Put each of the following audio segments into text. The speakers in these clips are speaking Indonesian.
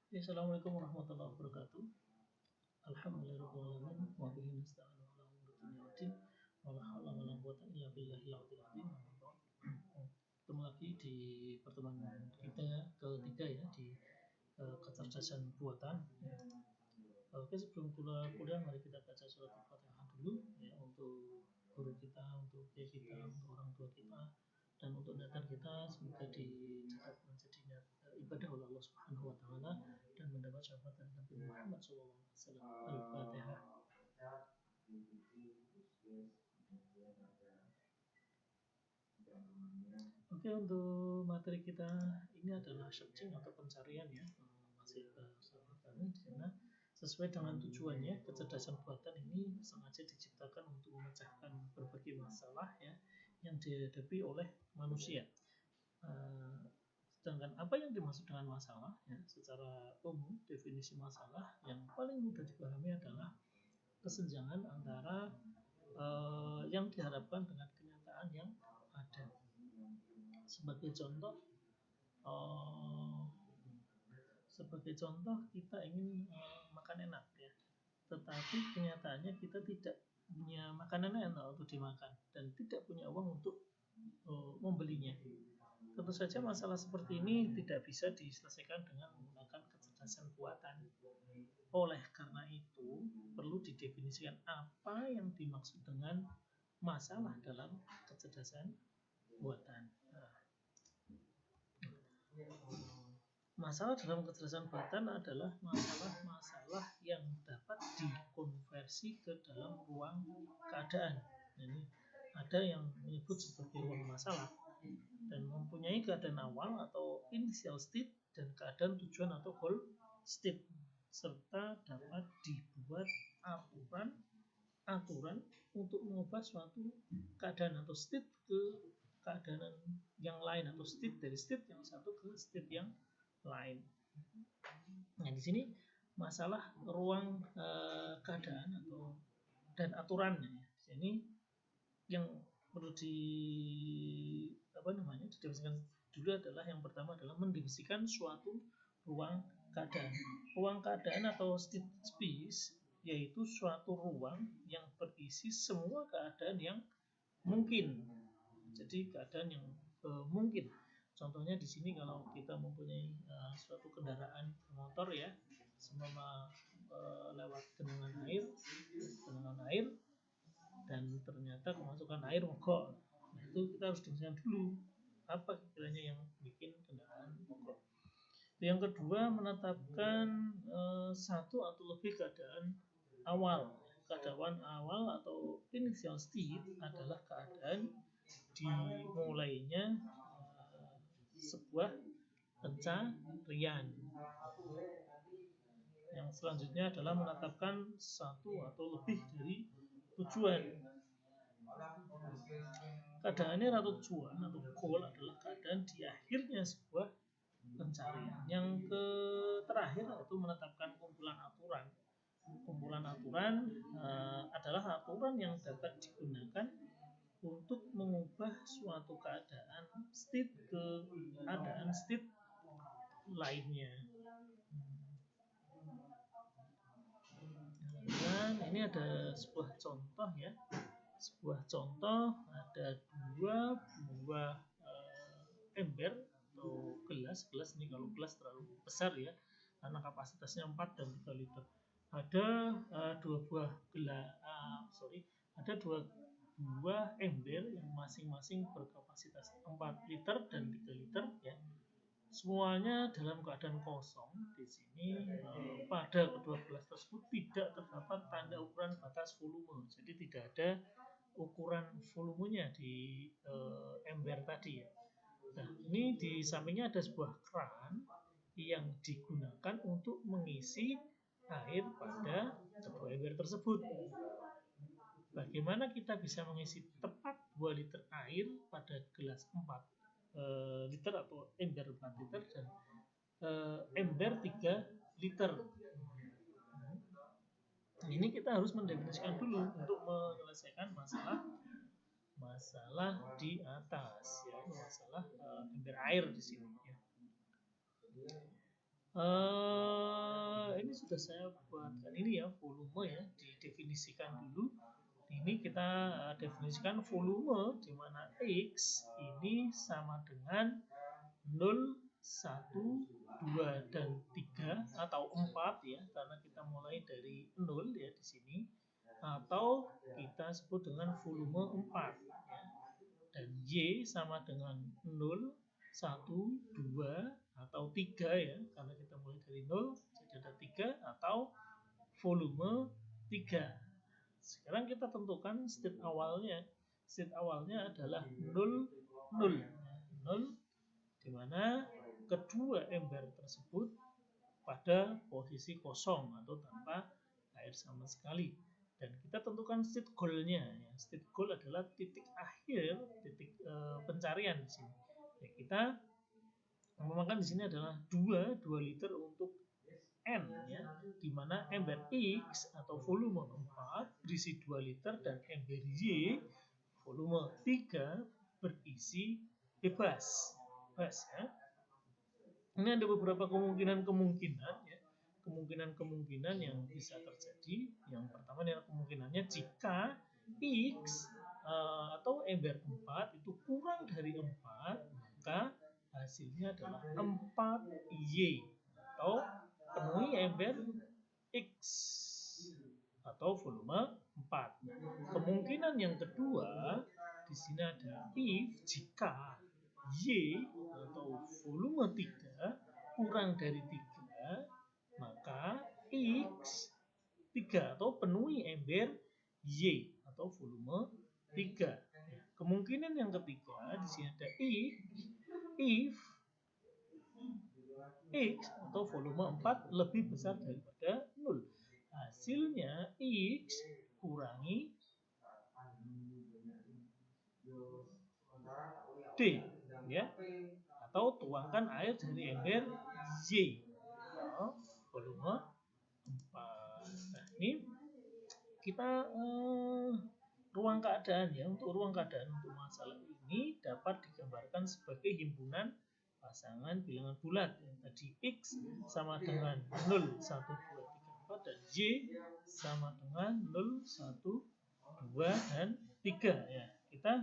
Assalamualaikum warahmatullahi wabarakatuh. Alhamdulillahirobbilalamin. Wa bihi nasta'inu ala umuri dunya waddin. Wala haula wala quwwata illa billahil azim. Ketemu lagi di pertemuan kita ketiga ya di kecerdasan buatan. Oke, sebelum kuliah mari kita baca surat Al-Fatihah dulu ya, untuk guru kita, untuk kiai kita, untuk orang tua kita, dan untuk niatan kita semoga dicatat menjadi ibadah oleh Allah Subhanahu wa taala dan mendapat syafaat dari Nabi Muhammad SAW. Al-Fatihah. Oke, untuk materi kita ini adalah searching atau pencarian ya, masih bersama kami di sana. Sesuai dengan tujuannya, kecerdasan buatan ini sengaja diciptakan untuk memecahkan berbagai masalah ya yang dihadapi oleh manusia. Sedangkan apa yang dimaksud dengan masalah ya, secara umum definisi masalah yang paling mudah dipahami adalah kesenjangan antara yang diharapkan dengan kenyataan yang ada. Sebagai contoh kita ingin makan enak ya, tetapi kenyataannya kita tidak punya makanan enak untuk dimakan dan tidak punya uang untuk membelinya. Tentu saja masalah seperti ini tidak bisa diselesaikan dengan menggunakan kecerdasan buatan. Oleh karena itu, perlu didefinisikan apa yang dimaksud dengan masalah dalam kecerdasan buatan. Masalah dalam kecerdasan buatan adalah masalah-masalah yang dapat dikonversi ke dalam ruang keadaan. Jadi ada yang menyebut sebagai ruang masalah dan mempunyai keadaan awal atau initial state dan keadaan tujuan atau goal state, serta dapat dibuat aturan untuk mengubah suatu keadaan atau state ke keadaan yang lain, atau state dari state yang satu ke state yang lain. Nah, di sini masalah ruang keadaan atau dan aturannya. Ini yang perlu didefinisikan dulu adalah yang pertama adalah mendefinisikan suatu ruang keadaan. Ruang keadaan atau state space yaitu suatu ruang yang berisi semua keadaan yang mungkin. Jadi keadaan yang mungkin. Contohnya di sini kalau kita mempunyai suatu kendaraan motor ya, semua lewat genangan air dan ternyata kemasukan air mogok. Nah, itu kita harus definisikan dulu apa kiranya yang bikin kendaraan mogok. Yang kedua, menetapkan satu atau lebih keadaan awal. Keadaan awal atau initial state adalah keadaan dimulainya sebuah pencarian. Yang selanjutnya adalah menetapkan satu atau lebih dari tujuan. Keadaannya atau tujuan atau goal adalah keadaan di akhirnya sebuah pencarian. Yang terakhir yaitu menetapkan kumpulan aturan. Kumpulan aturan adalah aturan yang dapat digunakan untuk mengubah suatu keadaan state ke keadaan state lainnya. Dan ini ada sebuah contoh ya. Sebuah contoh, ada dua buah ember atau gelas ini kalau gelas terlalu besar ya, karena kapasitasnya 4 dan 3 liter. Ada dua buah ember yang masing-masing berkapasitas 4 liter dan 3 liter ya. Semuanya dalam keadaan kosong. Di sini pada kedua gelas tersebut tidak terdapat tanda ukuran batas volume. Jadi tidak ada ukuran volumenya di ember tadi ya. Nah, ini di sampingnya ada sebuah keran yang digunakan untuk mengisi air pada kedua ember tersebut. Bagaimana kita bisa mengisi tepat 2 liter air pada gelas 4 liter atau ember 4 liter dan ember 3 liter. Nah, ini kita harus mendefinisikan dulu untuk menyelesaikan masalah di atas ya, masalah ember air di sini ya. sudah saya buatkan ini ya, volume ya, didefinisikan dulu. Ini kita definisikan volume di mana X ini sama dengan 0, 1, 2, dan 3 atau 4 ya, karena kita mulai dari 0 ya di sini, atau kita sebut dengan volume 4 ya. Dan Y sama dengan 0, 1, 2, atau 3 ya, karena kita mulai dari 0 jadi ada 3 atau volume 3. Sekarang kita tentukan state awalnya. State awalnya adalah 0, 0. 0 di mana kedua ember tersebut pada posisi kosong atau tanpa air sama sekali. Dan kita tentukan state goal-nya. Ya. State goal adalah titik akhir, titik pencarian di sini. Ya, kita menggunakan di sini adalah 2 liter untuk N ya, di mana ember X atau volume 4 berisi 2 liter dan ember Y volume 3 berisi bebas ya. Ini ada beberapa kemungkinan ya, kemungkinan yang bisa terjadi. Yang pertama adalah kemungkinannya jika X atau ember 4 itu kurang dari 4, maka hasilnya adalah 4Y atau penuhi ember X atau volume 4. Kemungkinan yang kedua di sini ada if jika Y atau volume 3 kurang dari 3, maka X 3 atau penuhi ember Y atau volume 3. Kemungkinan yang ketiga di sini ada if X atau volume 4 lebih besar daripada 0. Hasilnya X kurangi D ya, atau tuangkan air dari ember Y atau volume 4. Nah, ini kita ruang keadaan ya. Untuk ruang keadaan untuk masalah ini dapat digambarkan sebagai himpunan pasangan bilangan bulat yang tadi X sama dengan 0, 1, 2, 3, 4 dan Y sama dengan 0, 1, 2 dan 3 ya. Kita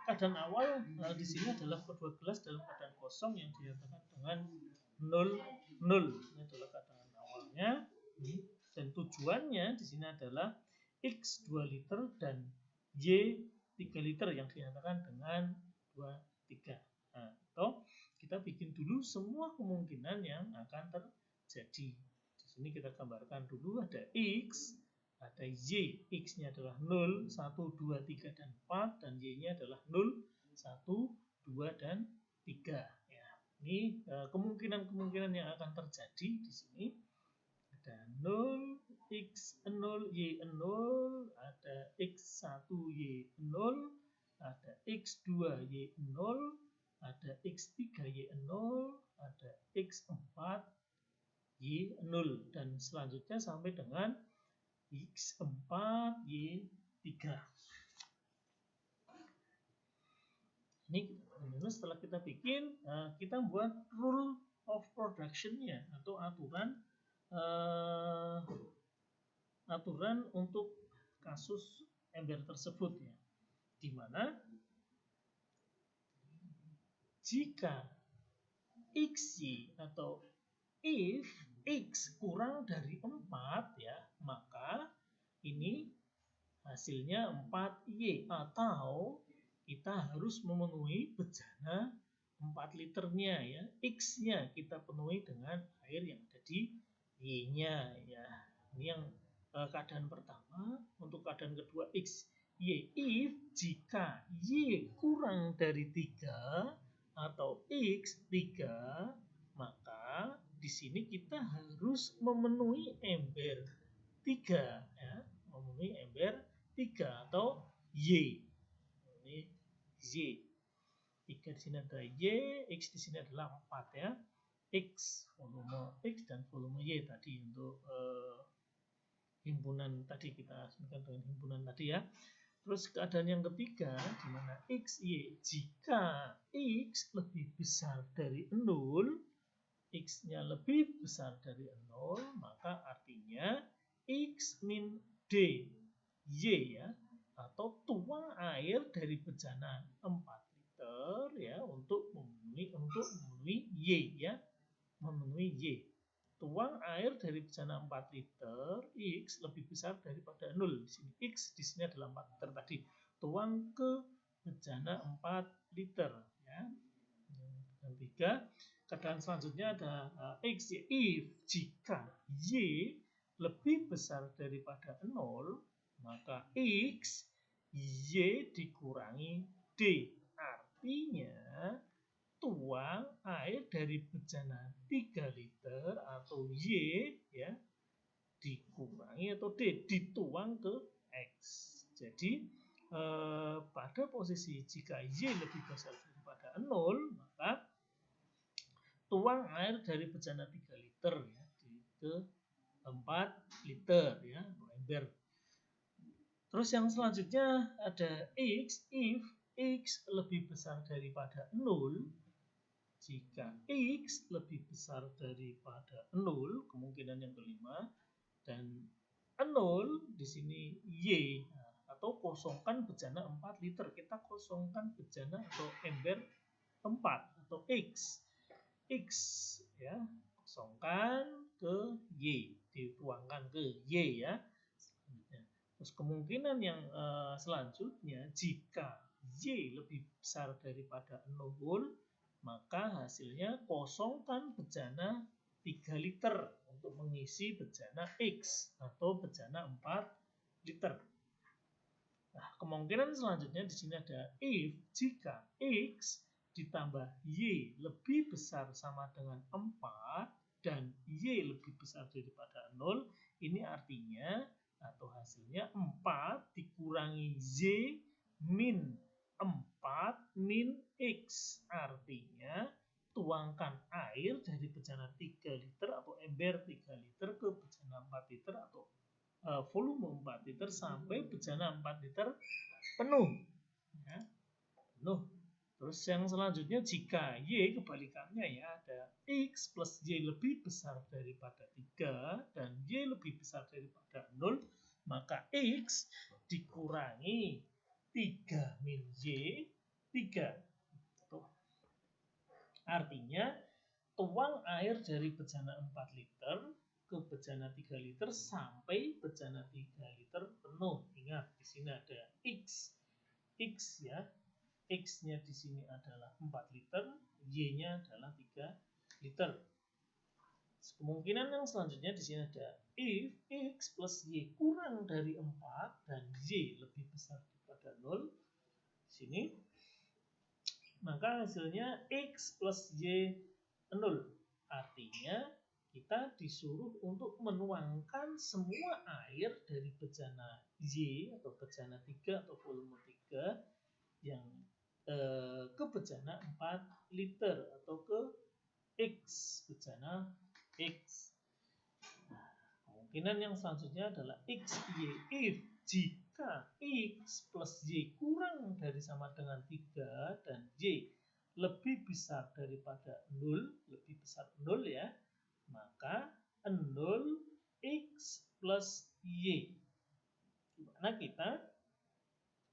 keadaan awal di sini adalah kedua gelas dalam keadaan kosong yang dinyatakan dengan 0, 0. Ini adalah keadaan awalnya. Dan tujuannya di sini adalah X 2 liter dan Y 3 liter yang dinyatakan dengan 2, 3. Nah, atau kita bikin dulu semua kemungkinan yang akan terjadi. Di sini kita gambarkan dulu ada X, ada Y. X-nya adalah 0, 1, 2, 3, dan 4. Dan Y-nya adalah 0, 1, 2, dan 3. Ya, ini kemungkinan-kemungkinan yang akan terjadi di sini. Ada 0, X0, Y0, ada X1, Y0, ada X2, Y0, ada X3, Y0, ada X4, Y0, dan selanjutnya sampai dengan X4, Y3. Ini setelah kita bikin, kita buat rule of production-nya atau aturan untuk kasus ember tersebut ya, di mana jika XY atau if X kurang dari 4 ya, maka ini hasilnya 4Y atau kita harus memenuhi bejana 4 liternya ya. X-nya kita penuhi dengan air yang ada di Y-nya ya. Ini yang keadaan pertama. Untuk keadaan kedua X, Y. If jika Y kurang dari 3 atau X 3, maka di sini kita harus memenuhi ember 3 ya. Memenuhi ember 3 atau Y. Ini Y. 3 di sini ada Y, X di sini adalah 4 ya. X, volume X dan volume Y tadi untuk himpunan tadi kita sebutkan dengan himpunan tadi ya. Terus keadaan yang ketiga di mana X, Y, jika X lebih besar dari 0, X-nya lebih besar dari 0, maka artinya X min D Y ya, atau tuang air dari bejana 4 liter ya untuk memenuhi Y ya, memenuhi Y. Tuang air dari bejana 4 liter X lebih besar daripada 0. Di sini X di sini adalah 4 liter tadi. Tuang ke bejana 4 liter ya. Yang ketiga, keadaan selanjutnya ada X ya, if jika Y lebih besar daripada 0, maka X Y dikurangi D. Artinya tuang air dari bejana 3 liter atau Y ya dikurangi atau D dituang ke X. Jadi pada posisi jika Y lebih besar daripada 0, maka tuang air dari bejana 3 liter ya ke 4 liter ya, ember. Terus yang selanjutnya ada X if X lebih besar daripada 0. Jika X lebih besar daripada 0, kemungkinan yang kelima, dan 0 di sini Y atau kosongkan bejana 4 liter. Kita kosongkan bejana atau ember 4 atau X. X ya, kosongkan ke Y, dituangkan ke Y ya. Terus kemungkinan yang selanjutnya, jika Y lebih besar daripada 0, maka hasilnya kosongkan bejana 3 liter untuk mengisi bejana X atau bejana 4 liter. Nah, kemungkinan selanjutnya di sini ada if jika X ditambah Y lebih besar sama dengan 4 dan Y lebih besar daripada 0, ini artinya atau hasilnya 4 dikurangi Y min 4 min X. Artinya tuangkan air dari bejana 3 liter atau ember 3 liter ke bejana 4 liter atau volume 4 liter sampai bejana 4 liter penuh ya, penuh. Terus yang selanjutnya jika Y kebalikannya ya, ada X plus Y lebih besar daripada 3 dan Y lebih besar daripada 0, maka X dikurangi 3 min Y 3. Artinya tuang air dari bejana 4 liter ke bejana 3 liter sampai bejana 3 liter penuh. Ingat di sini ada X. X ya. X-nya di sini adalah 4 liter, Y-nya adalah 3 liter. Kemungkinan yang selanjutnya di sini ada if X plus Y kurang dari 4 dan Y lebih besar daripada 0. Di sini maka hasilnya X plus Y 0. Artinya kita disuruh untuk menuangkan semua air dari bejana Y atau bejana 3 atau volume 3 yang ke bejana 4 liter atau ke X, bejana X. Nah, kemungkinan yang selanjutnya adalah X, Y, if jika X plus Y kurang dari sama dengan 3 dan Y lebih besar daripada 0, lebih besar 0 ya, maka 0 X plus Y. Dimana kita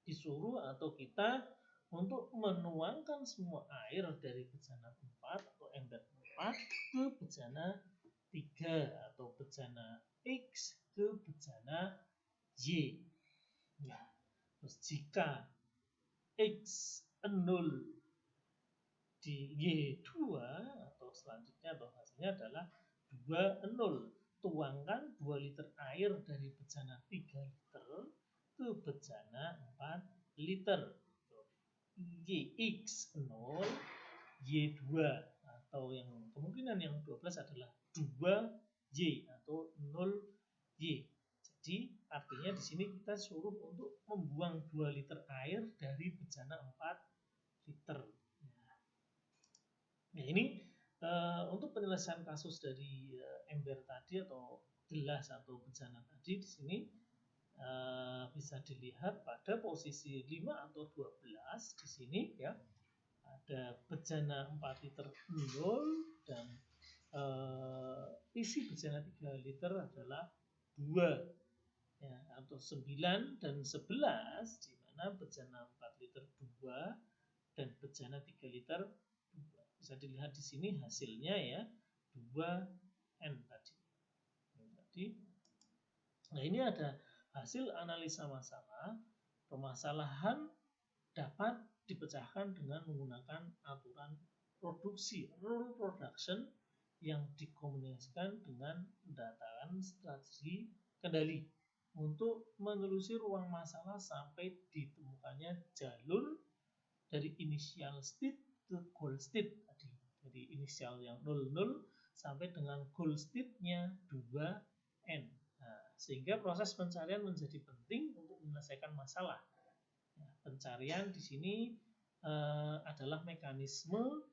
disuruh atau kita untuk menuangkan semua air dari bejana 4 atau ember 4 ke bejana 3 atau bejana X ke bejana Y. Ya. Terus jika X 0 di Y2 atau selanjutnya atau hasilnya adalah 2 0. Tuangkan 2 liter air dari bejana 3 liter ke bejana 4 liter. X 0, Y2 atau yang kemungkinan yang 12 adalah 2Y atau 0Y. Jadi artinya di sini kita suruh untuk membuang 2 liter air dari bejana 4 liter. Nah, ini untuk penyelesaian kasus dari ember tadi atau gelas atau bejana tadi di sini bisa dilihat pada posisi 5 atau 12 di sini ya. Ada bejana 4 liter 0 dan isi bejana 3 liter adalah 2 ya, atau 9 dan 11, di mana bejana 4 liter 2 dan bejana 3 liter 2. Bisa dilihat di sini hasilnya ya, 2N tadi. Nah, ini ada hasil analisa masalah. Permasalahan dapat dipecahkan dengan menggunakan aturan produksi, rule production, yang dikomunikasikan dengan pendataan strategi kendali untuk menelusuri ruang masalah sampai ditemukannya jalur dari initial state ke goal state tadi. Jadi inisial yang 00 sampai dengan goal state-nya 2N. Nah, sehingga proses pencarian menjadi penting untuk menyelesaikan masalah. Nah, pencarian di sini adalah mekanisme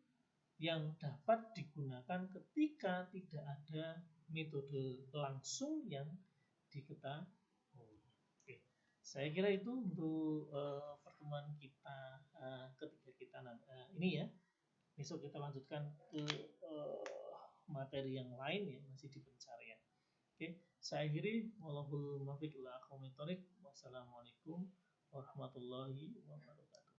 yang dapat digunakan ketika tidak ada metode langsung yang diketahui. Oke, saya kira itu untuk pertemuan kita ketiga kita ini ya. Besok kita lanjutkan ke materi yang lain ya, masih di pencarian. Oke, saya akhiri. Wallahul muwaffiq ila aqwamit thoriq. Wassalamualaikum warahmatullahi wabarakatuh.